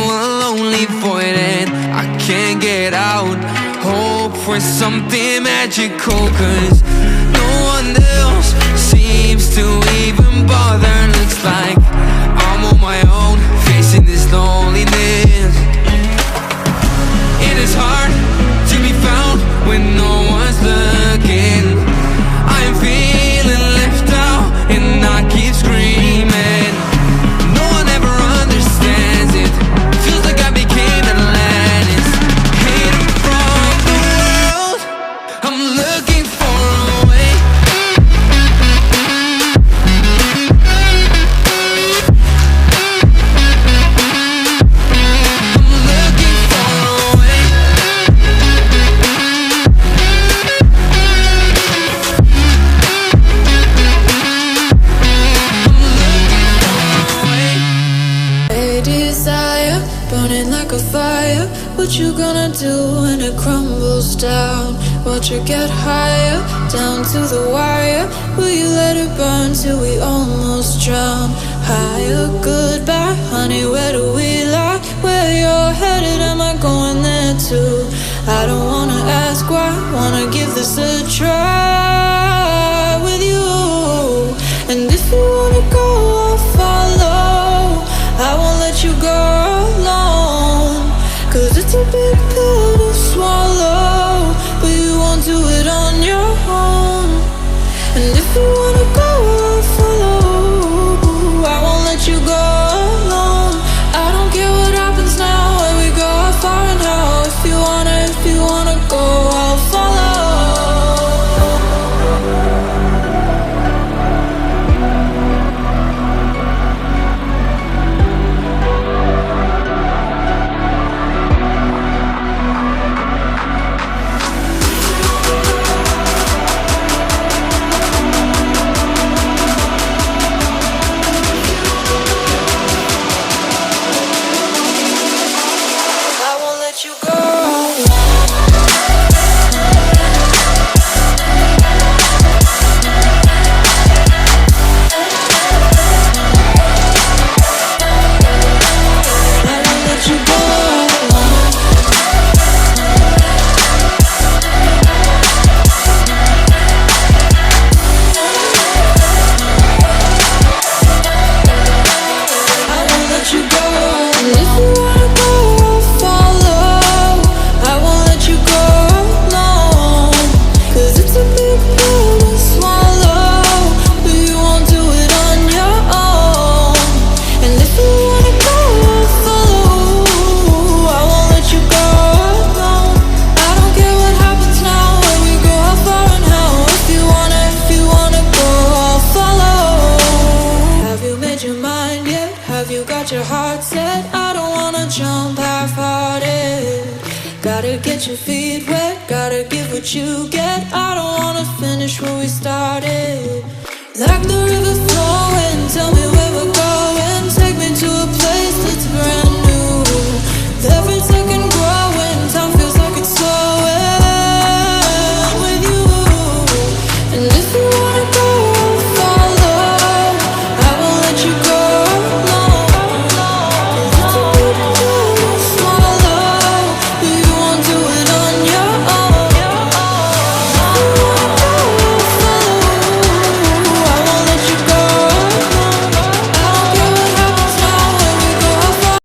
a lonely void and I can't get out. Hope for something magical, 'cause no one else seems to even bother. Looks like I'm on my own, facing this loneliness. It is hard to be found when no one's looking. I am feeling left out and I keep screaming. No one ever understands it. Feels like I became Atlantis, hated from the world. I'm looking for a way. I'm looking for a way. A desire burning like a fire. What you gonna do when it crumbles down? Watch it get higher, down to the wire. Will you let it burn till we almost drown? Higher, goodbye, honey, where do we lie? Where you're headed, am I going there too? I don't wanna ask why, wanna give this a try with you. And if you wanna go, I'll follow. I won't let you go alone, 'cause it's a big pill to swallow, but you won't do it on your own. And if you wanna go, I'll follow. I won't let you go alone. I don't care what happens now, where we go, how far and how. If you wanna go, I'll follow. I won't let you go. I won't let you go. I won't let you go. And if you wanna go, I'll follow. I won't let you go alone, 'cause it's a big pill to swallow, but you won't do it on your own. And if you wanna go, I'll follow. I won't let you go alone. I don't care what happens now, where we go, how far and how. If you wanna go, I'll follow. Have you made your mind yet? Have you got your heart set? I don't wanna jump half-hearted. Gotta get your feet wet, gotta give what you get. I don't wanna finish where we started. Like the river flowing, tell me where we're going.